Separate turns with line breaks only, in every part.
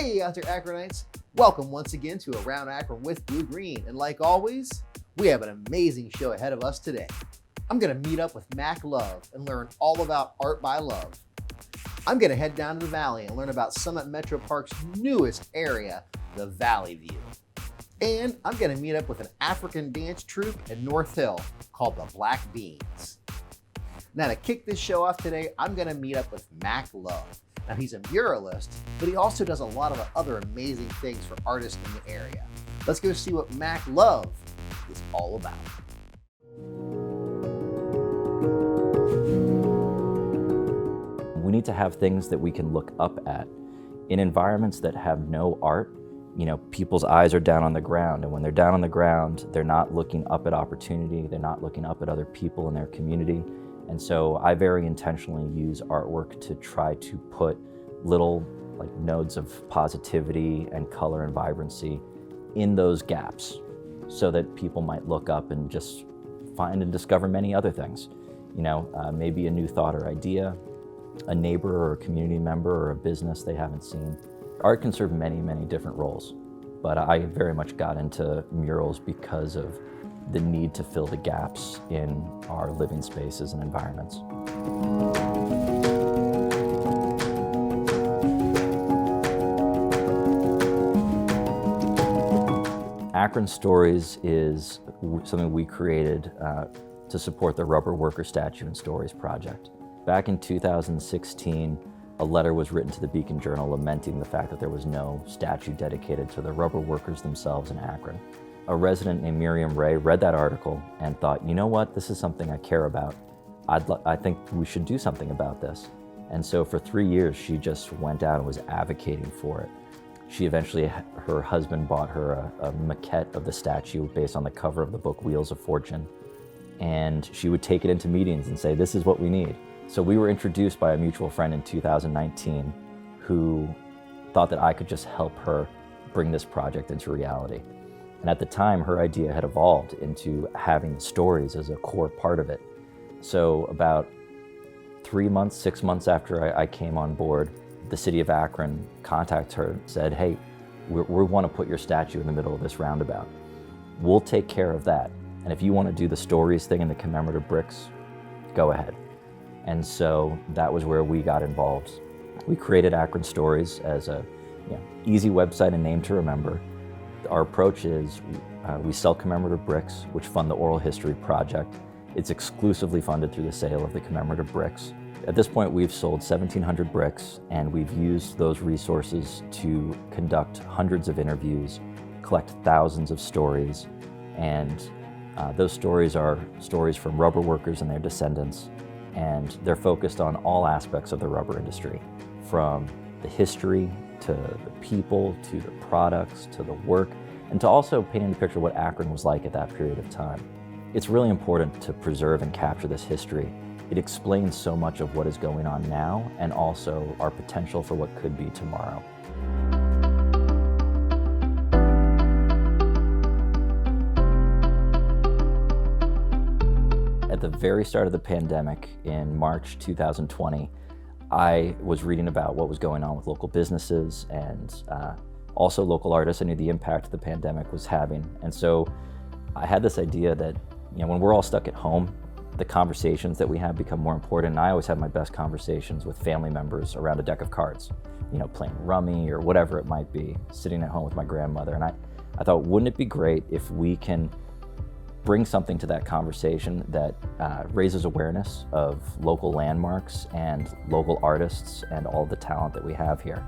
Hey out there Akronites, welcome once again to Around Akron with Blue Green, and like always, we have an amazing show ahead of us today. I'm going to meet up with Mac Love and learn all about art by love. I'm going to head down to the Valley and learn about Summit Metro Park's newest area, the Valley View. And I'm going to meet up with an African dance troupe in North Hill called the Black Beanz. Now to kick this show off today, I'm going to meet up with Mac Love. Now he's a muralist, but he also does a lot of other amazing things for artists in the area. Let's go see what Mac Love is all about.
We need to have things that we can look up at. In environments that have no art, people's eyes are down on the ground, and when they're down on the ground, they're not looking up at opportunity, they're not looking up at other people in their community. And so I very intentionally use artwork to try to put little nodes of positivity and color and vibrancy in those gaps so that people might look up and just find and discover many other things. Maybe a new thought or idea, a neighbor or a community member or a business they haven't seen. Art can serve many, many different roles, but I very much got into murals because of the need to fill the gaps in our living spaces and environments. Akron Stories is something we created to support the Rubber Worker Statue and Stories project. Back in 2016, a letter was written to the Beacon Journal lamenting the fact that there was no statue dedicated to the rubber workers themselves in Akron. A resident named Miriam Ray read that article and thought, you know what, this is something I care about. I think we should do something about this. And so for 3 years, she just went out and was advocating for it. She eventually, her husband bought her a maquette of the statue based on the cover of the book Wheels of Fortune. And she would take it into meetings and say, this is what we need. So we were introduced by a mutual friend in 2019 who thought that I could just help her bring this project into reality. And at the time, her idea had evolved into having stories as a core part of it. So about 3 months, 6 months after I came on board, the city of Akron contacted her and said, hey, we want to put your statue in the middle of this roundabout. We'll take care of that. And if you want to do the stories thing in the commemorative bricks, go ahead. And so that was where we got involved. We created Akron Stories as a easy website and name to remember. Our approach is we sell commemorative bricks, which fund the Oral History Project. It's exclusively funded through the sale of the commemorative bricks. At this point, we've sold 1,700 bricks, and we've used those resources to conduct hundreds of interviews, collect thousands of stories, and those stories are stories from rubber workers and their descendants, and they're focused on all aspects of the rubber industry, from the history to the people, to the products, to the work, and to also painting the picture of what Akron was like at that period of time. It's really important to preserve and capture this history. It explains so much of what is going on now and also our potential for what could be tomorrow. At the very start of the pandemic in March 2020, I was reading about what was going on with local businesses and also local artists. I knew the impact the pandemic was having. And so I had this idea that, when we're all stuck at home, the conversations that we have become more important. And I always have my best conversations with family members around a deck of cards, playing rummy or whatever it might be, sitting at home with my grandmother. And I thought, wouldn't it be great if we can bring something to that conversation that raises awareness of local landmarks and local artists and all the talent that we have here.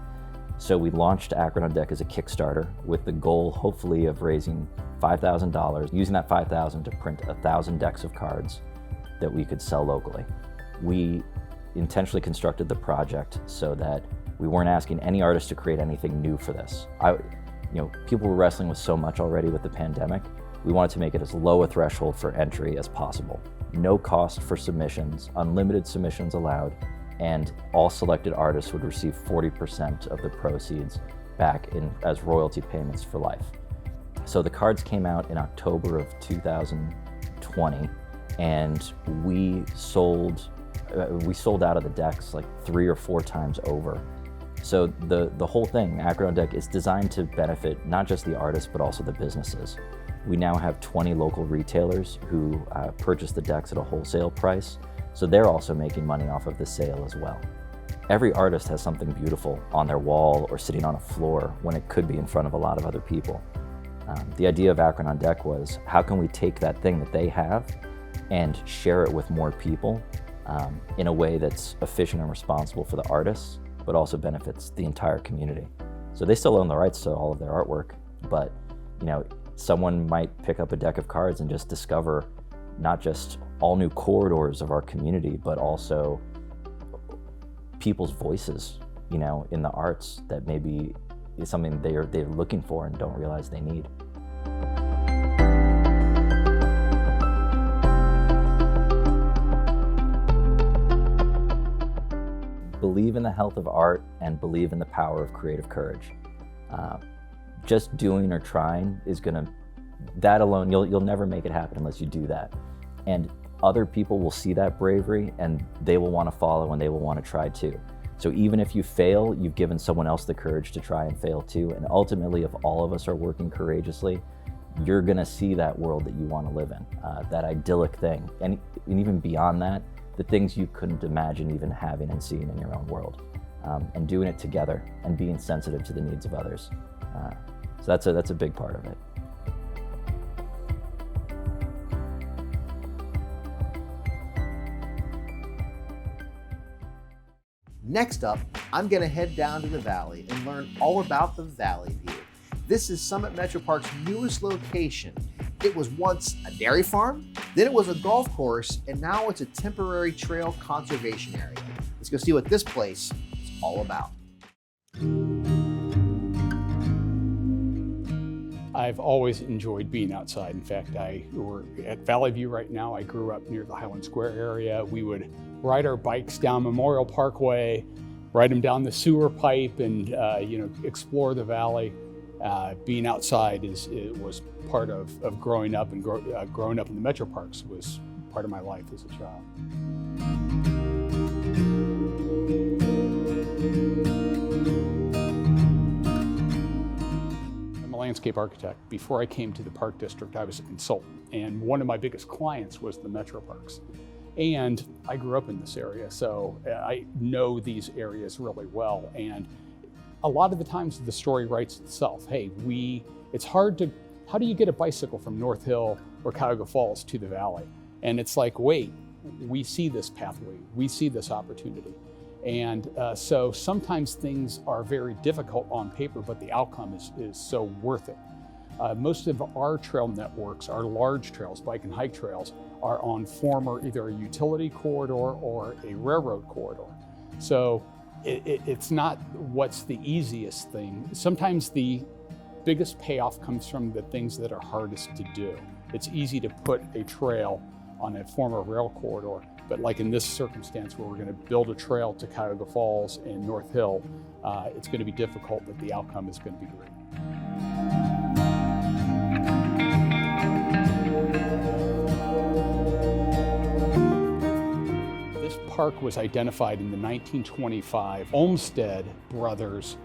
So we launched Akron on Deck as a Kickstarter with the goal, hopefully, of raising $5,000, using that $5,000 to print 1,000 decks of cards that we could sell locally. We intentionally constructed the project so that we weren't asking any artist to create anything new for this. People were wrestling with so much already with the pandemic. We wanted to make it as low a threshold for entry as possible. No cost for submissions, unlimited submissions allowed, and all selected artists would receive 40% of the proceeds back as royalty payments for life. So the cards came out in October of 2020, and we sold out of the decks like 3 or 4 times over. So the whole thing, Akron on Deck, is designed to benefit not just the artists, but also the businesses. We now have 20 local retailers who purchase the decks at a wholesale price, so they're also making money off of the sale as well. Every artist has something beautiful on their wall or sitting on a floor when it could be in front of a lot of other people. The idea of Akron on Deck was, how can we take that thing that they have and share it with more people in a way that's efficient and responsible for the artists, but also benefits the entire community. So they still own the rights to all of their artwork, but someone might pick up a deck of cards and just discover not just all new corridors of our community, but also people's voices, in the arts that maybe is something they're looking for and don't realize they need. Believe in the health of art and believe in the power of creative courage. Just doing or trying is that alone, you'll never make it happen unless you do that. And other people will see that bravery and they will want to follow and they will want to try too. So even if you fail, you've given someone else the courage to try and fail too. And ultimately, if all of us are working courageously, you're gonna see that world that you want to live in, that idyllic thing. And even beyond that, the things you couldn't imagine even having and seeing in your own world. And doing it together and being sensitive to the needs of others. So that's a big part of it.
Next up, I'm gonna head down to the Valley and learn all about the Valley View. This is Summit Metro Park's newest location. It was once a dairy farm, then it was a golf course, and now it's a temporary trail conservation area. Let's go see what this place is all about.
I've always enjoyed being outside. In fact, we're at Valley View right now. I grew up near the Highland Square area. We would ride our bikes down Memorial Parkway, ride them down the sewer pipe, and explore the valley. Being outside was part of growing up, and growing up in the metro parks was part of my life as a child. Landscape architect. Before I came to the Park District, I was a consultant, and one of my biggest clients was the Metro Parks. And I grew up in this area, so I know these areas really well. And a lot of the times the story writes itself. Hey, it's hard to, how do you get a bicycle from North Hill or Cuyahoga Falls to the valley? And it's like, wait, we see this pathway, we see this opportunity. And so sometimes things are very difficult on paper, but the outcome is so worth it. Most of our trail networks, our large trails, bike and hike trails, are on former either a utility corridor or a railroad corridor. So it's not what's the easiest thing. Sometimes the biggest payoff comes from the things that are hardest to do. It's easy to put a trail on a former rail corridor, but like in this circumstance where we're going to build a trail to Cuyahoga Falls and North Hill, it's going to be difficult, but the outcome is going to be great. This park was identified in the 1925 Olmsted Brothers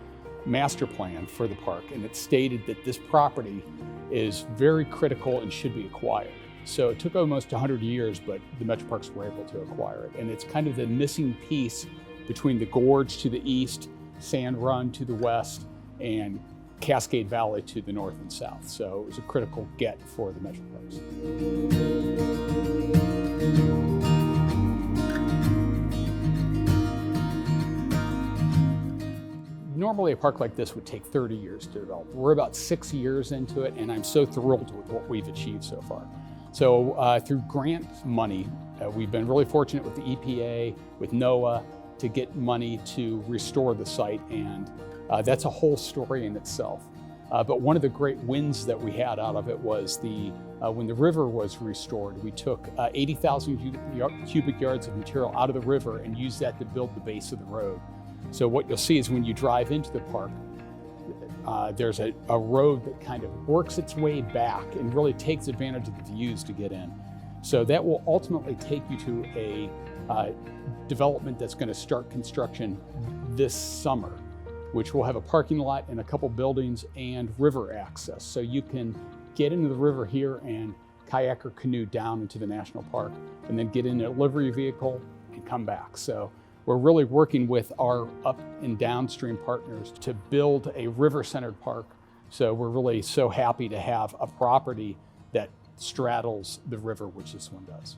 master plan for the park, and it stated that this property is very critical and should be acquired. So it took almost 100 years, but the Metro Parks were able to acquire it. And it's kind of the missing piece between the gorge to the east, Sand Run to the west, and Cascade Valley to the north and south. So it was a critical get for the Metro Parks. Normally a park like this would take 30 years to develop. We're about 6 years into it, and I'm so thrilled with what we've achieved so far. So through grant money, we've been really fortunate with the EPA, with NOAA, to get money to restore the site, and that's a whole story in itself. But one of the great wins that we had out of it was when the river was restored, we took 80,000 cubic yards of material out of the river and used that to build the base of the road. So what you'll see is when you drive into the park, there's a road that kind of works its way back and really takes advantage of the views to get in. So that will ultimately take you to a development that's going to start construction this summer. which will have a parking lot and a couple buildings and river access. So you can get into the river here and kayak or canoe down into the national park, and then get in a livery vehicle and come back. So we're really working with our up and downstream partners to build a river-centered park. So we're really so happy to have a property that straddles the river, which this one does.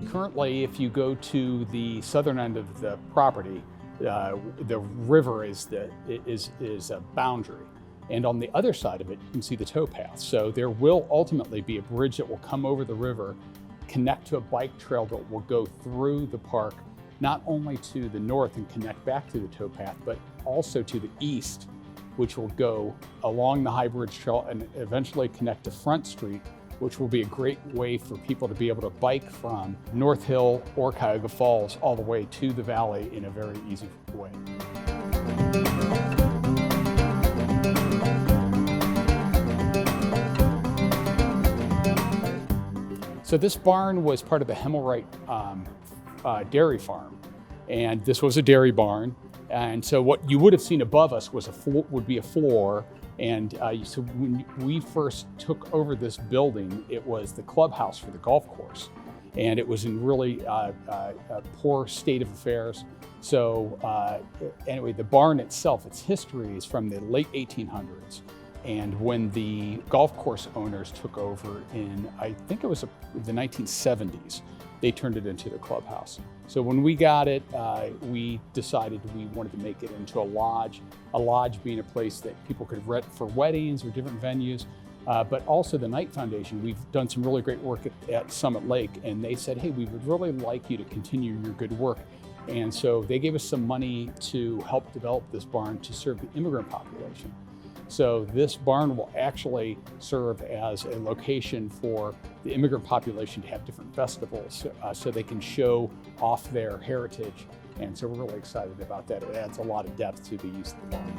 Currently, if you go to the southern end of the property, the river is a boundary. And on the other side of it, you can see the towpath. So there will ultimately be a bridge that will come over the river, connect to a bike trail that will go through the park, not only to the north and connect back to the towpath, but also to the east, which will go along the High Bridge Trail and eventually connect to Front Street, which will be a great way for people to be able to bike from North Hill or Cuyahoga Falls all the way to the valley in a very easy way. So this barn was part of the Himelright dairy farm, and this was a dairy barn. And so what you would have seen above us was would be a floor. And so when we first took over this building, it was the clubhouse for the golf course. And it was in really a poor state of affairs. So anyway, the barn itself, its history is from the late 1800s. And when the golf course owners took over in, I think it was the 1970s, they turned it into the clubhouse. So when we got it, we decided we wanted to make it into a lodge being a place that people could rent for weddings or different venues. But also the Knight Foundation, we've done some really great work at Summit Lake, and they said, hey, we would really like you to continue your good work. And so they gave us some money to help develop this barn to serve the immigrant population. So this barn will actually serve as a location for the immigrant population to have different festivals so they can show off their heritage. And so we're really excited about that. It adds a lot of depth to the use of the barn.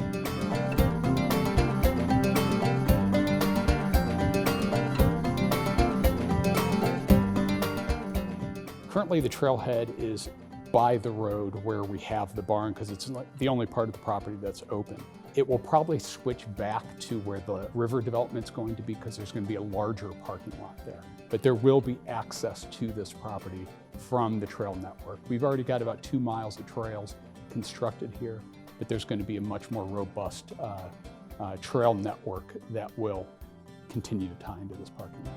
Currently, the trailhead is by the road where we have the barn because it's the only part of the property that's open. It will probably switch back to where the river development's going to be because there's going to be a larger parking lot there. But there will be access to this property from the trail network. We've already got about 2 miles of trails constructed here, but there's going to be a much more robust trail network that will continue to tie into this parking lot.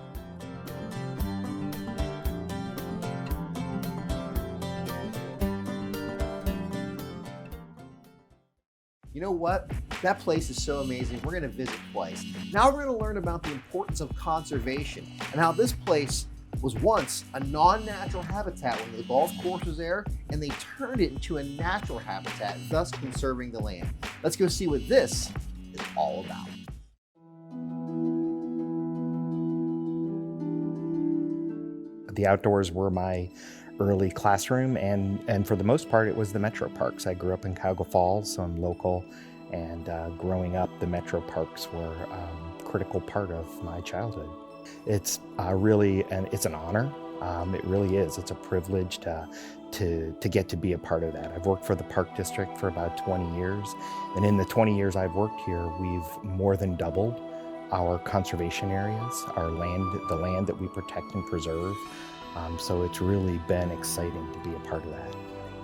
You know what? That place is so amazing. We're going to visit twice. Now we're going to learn about the importance of conservation and how this place was once a non-natural habitat when the golf course was there, and they turned it into a natural habitat, thus conserving the land. Let's go see what this is all about.
The outdoors were my early classroom, and for the most part it was the metro parks. I grew up in Cuyahoga Falls, so I'm local, and growing up the metro parks were a critical part of my childhood. It's it's an honor. It really is. It's a privilege to get to be a part of that. I've worked for the Park District for about 20 years, and in the 20 years I've worked here, we've more than doubled our conservation areas, the land that we protect and preserve. So it's really been exciting to be a part of that.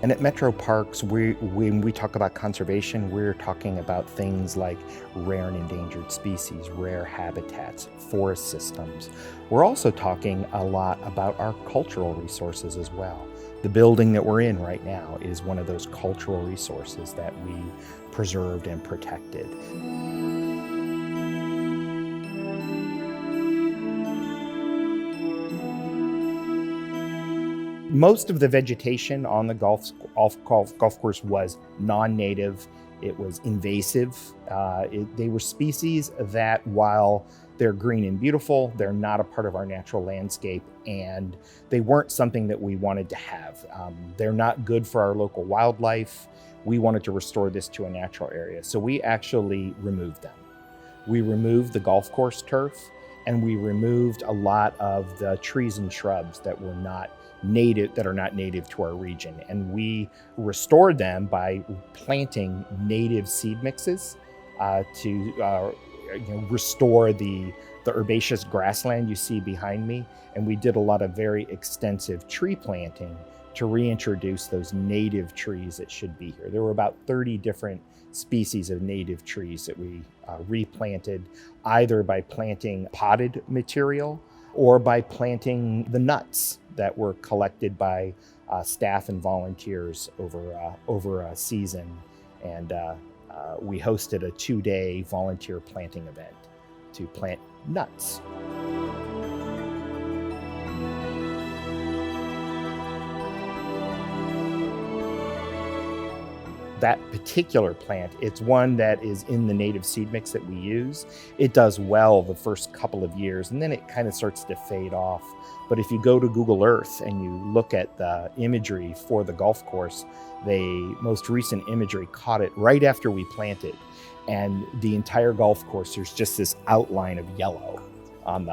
And at Metro Parks, when we talk about conservation, we're talking about things like rare and endangered species, rare habitats, forest systems. We're also talking a lot about our cultural resources as well. The building that we're in right now is one of those cultural resources that we preserved and protected. Most of the vegetation on the golf course was non-native. It was invasive. They were species that, while they're green and beautiful, they're not a part of our natural landscape, and they weren't something that we wanted to have. They're not good for our local wildlife. We wanted to restore this to a natural area, so we actually removed them. We removed the golf course turf, and we removed a lot of the trees and shrubs that were not native, that are not native to our region. And we restored them by planting native seed mixes to restore the herbaceous grassland you see behind me. And we did a lot of very extensive tree planting to reintroduce those native trees that should be here. There were about 30 different species of native trees that we replanted, either by planting potted material or by planting the nuts that were collected by staff and volunteers over a season. And we hosted a 2-day volunteer planting event to plant nuts. That particular plant, it's one that is in the native seed mix that we use. It does well the first couple of years, and then it kind of starts to fade off. But if you go to Google Earth and you look at the imagery for the golf course, the most recent imagery caught it right after we planted. And the entire golf course, there's just this outline of yellow and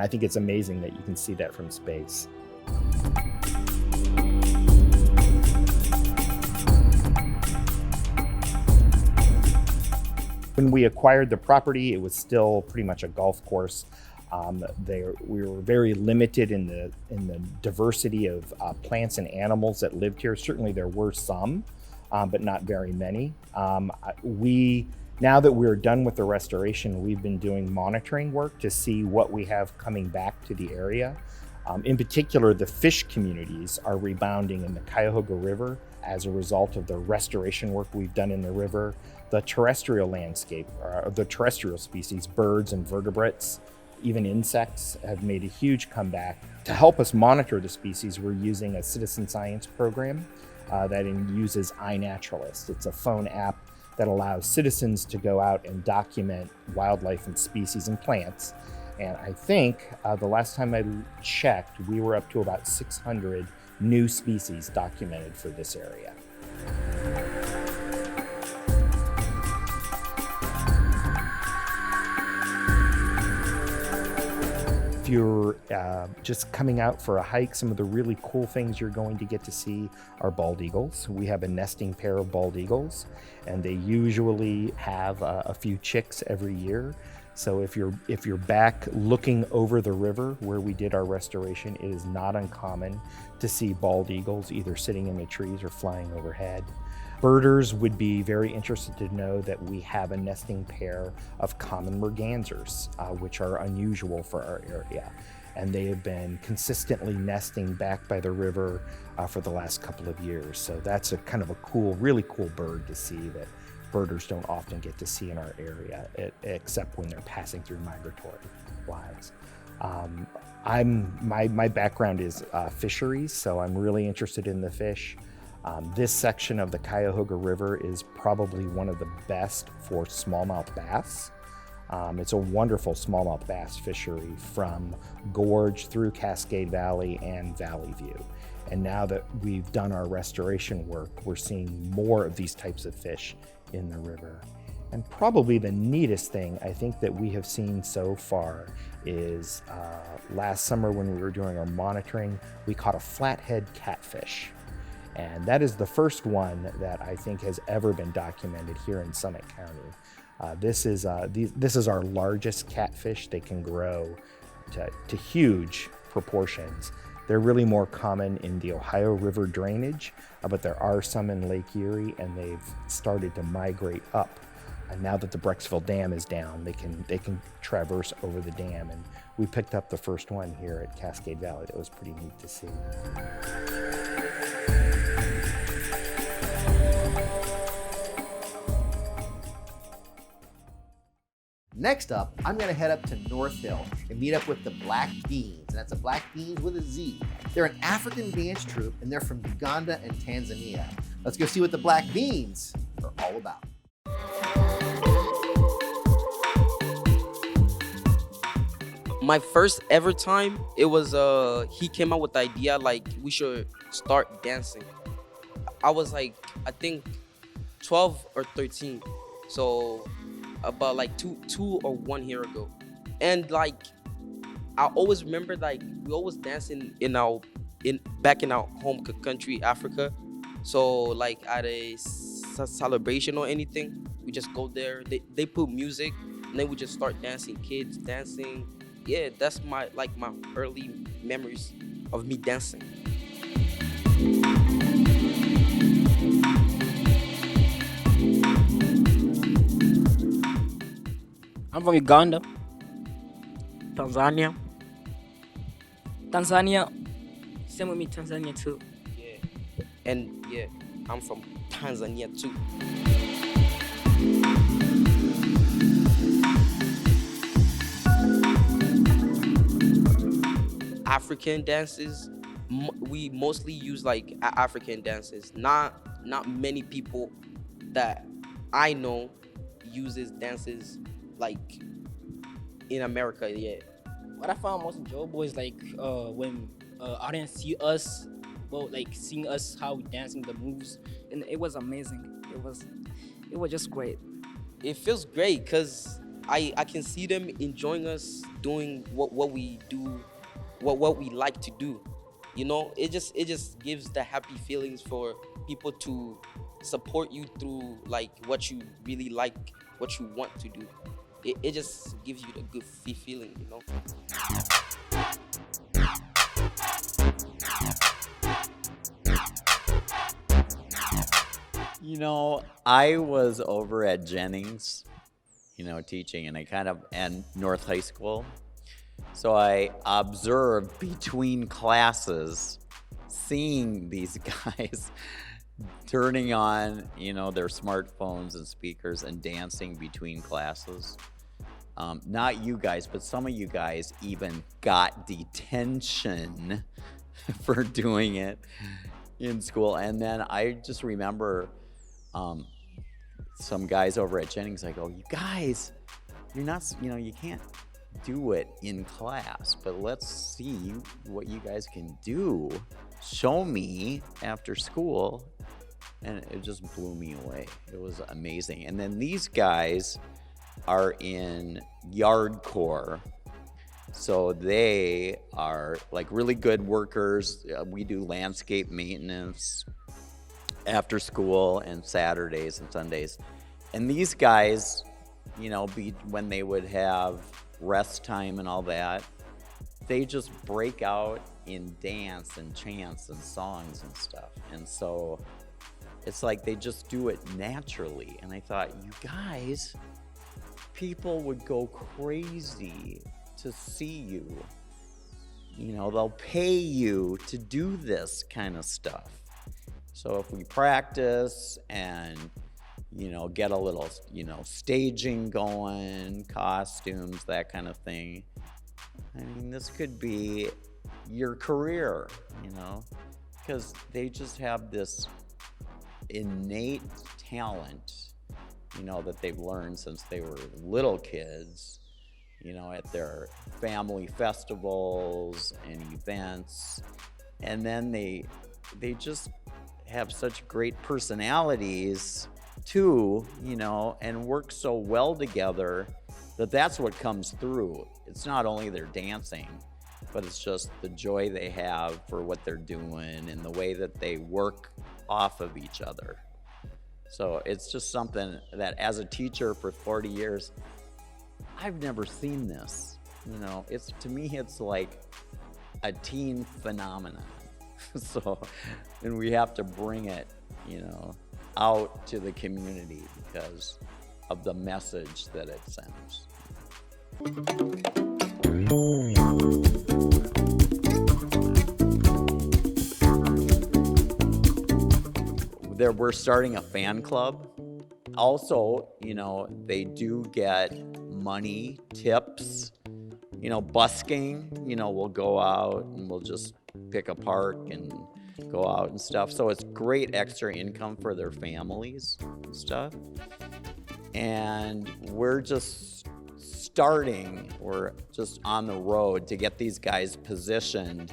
I think it's amazing that you can see that from space. When we acquired the property, it was still pretty much a golf course. We were very limited in the diversity of plants and animals that lived here. Certainly there were some, but not very many. Now that we're done with the restoration, we've been doing monitoring work to see what we have coming back to the area. In particular, the fish communities are rebounding in the Cuyahoga River as a result of the restoration work we've done in the river. The terrestrial landscape, the terrestrial species, birds and vertebrates, even insects, have made a huge comeback. To help us monitor the species, we're using a citizen science program that uses iNaturalist. It's a phone app that allows citizens to go out and document wildlife and species and plants. And I think the last time I checked, we were up to about 600 new species documented for this area. If you're just coming out for a hike, some of the really cool things you're going to get to see are bald eagles. We have a nesting pair of bald eagles, and they usually have a few chicks every year. So if you're back looking over the river where we did our restoration, it is not uncommon to see bald eagles either sitting in the trees or flying overhead. Birders would be very interested to know that we have a nesting pair of common mergansers, which are unusual for our area. And they have been consistently nesting back by the river for the last couple of years. So that's a kind of a cool, really cool bird to see that birders don't often get to see in our area, except when they're passing through migratory flies. My background is fisheries, so I'm really interested in the fish. This section of the Cuyahoga River is probably one of the best for smallmouth bass. It's a wonderful smallmouth bass fishery from Gorge through Cascade Valley and Valley View. And now that we've done our restoration work, we're seeing more of these types of fish in the river. And probably the neatest thing I think that we have seen so far is last summer when we were doing our monitoring, we caught a flathead catfish. And that is the first one that I think has ever been documented here in Summit County. This is our largest catfish. They can grow to huge proportions. They're really more common in the Ohio River drainage, but there are some in Lake Erie, and they've started to migrate up. And now that the Brecksville Dam is down, they can traverse over the dam. And we picked up the first one here at Cascade Valley. That was pretty neat to see.
Next up, I'm gonna head up to North Hill and meet up with the Black Beanz, and that's a Black Beanz with a Z. They're an African dance troupe, and they're from Uganda and Tanzania. Let's go see what the Black Beanz are all about.
My first ever time, it was he came out with the idea like we should start dancing. I was like, I think 12 or 13, so about like two or 1 year ago. And like I always remember, like we always dancing back in our home country, Africa. So like at a celebration or anything, we just go there. They put music, and then we just start dancing. Kids dancing. Yeah, that's my early memories of me dancing.
I'm from Uganda.
Tanzania.
Tanzania. Same with me, Tanzania too.
Yeah, and yeah, I'm from Tanzania too. African dances, we mostly use like African dances. Not many people that I know uses dances like in America yet.
What I found most enjoyable is like when audience see us, well, like seeing us how we dancing the moves,
And it was amazing. It was just great.
It feels great because I can see them enjoying us doing what we do, what we like to do. You know, it just gives the happy feelings for people to support you through like what you really like, what you want to do. It just gives you the good feeling, you know.
You know, I was over at Jennings, teaching, and North High School. So I observed between classes, seeing these guys turning on, their smartphones and speakers and dancing between classes. Not you guys, but some of you guys even got detention for doing it in school. And then I just remember some guys over at Jennings, I go, you guys, you're not, you can't do it in class, but let's see what you guys can do. Show me after school. And it just blew me away. It was amazing. And then these guys are in yard corps. So they are like really good workers. We do landscape maintenance after school and Saturdays and Sundays. And these guys, when they would have rest time and all that, they just break out in dance and chants and songs and stuff. And so it's like they just do it naturally. And I thought, you guys, people would go crazy to see you. They'll pay you to do this kind of stuff. So if we practice and, get a little, staging going, costumes, that kind of thing, I mean, this could be your career, because they just have this innate talent, that they've learned since they were little kids, at their family festivals and events. And then they just have such great personalities too, and work so well together that's what comes through. It's not only their dancing, but it's just the joy they have for what they're doing and the way that they work off of each other. So it's just something that as a teacher for 40 years, I've never seen this. To me, it's like a teen phenomenon. So, and we have to bring it, out to the community because of the message that it sends. We're starting a fan club. Also, they do get money, tips, busking, we'll go out and we'll just pick a park and go out and stuff. So it's great extra income for their families and stuff. And we're just starting, we're just on the road to get these guys positioned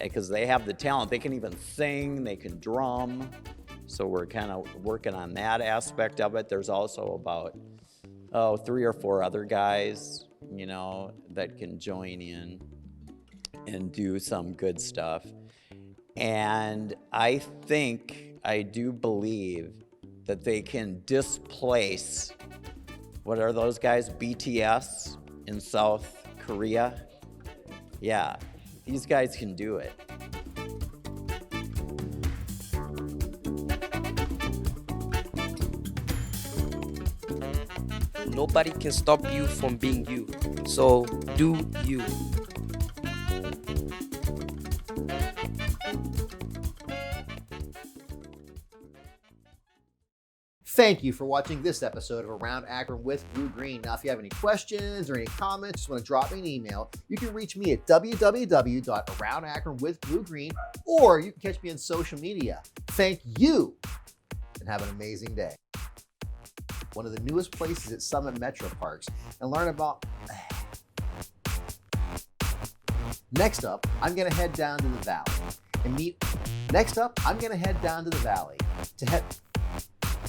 because they have the talent. They can even sing, they can drum. So we're kind of working on that aspect of it. There's also about 3 or 4 other guys, you know, that can join in and do some good stuff. And I do believe that they can displace, what are those guys, BTS in South Korea? Yeah, these guys can do it.
Nobody can stop you from being you. So do you.
Thank you for watching this episode of Around Akron with Blue Green. Now, if you have any questions or any comments, just want to drop me an email, you can reach me at www.aroundakronwithbluegreen, or you can catch me on social media. Thank you, and have an amazing day. One of the newest places at Summit Metro Parks, and learn about... Next up, I'm going to head down to the valley and meet... Next up, I'm going to head down to the valley to head...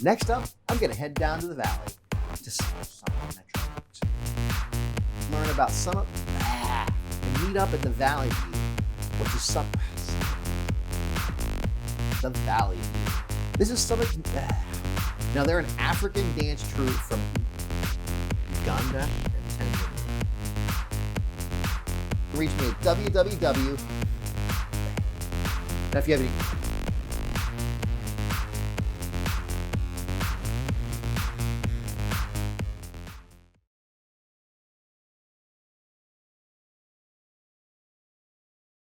Next up, I'm going to head down to the valley to Summit Metro Parks. Learn about Summit and meet up at the Valley View, which is the Valley View. This is Summit. Now, they're an African dance troupe from Uganda and Tanzania. Reach me at www. Now, if you have any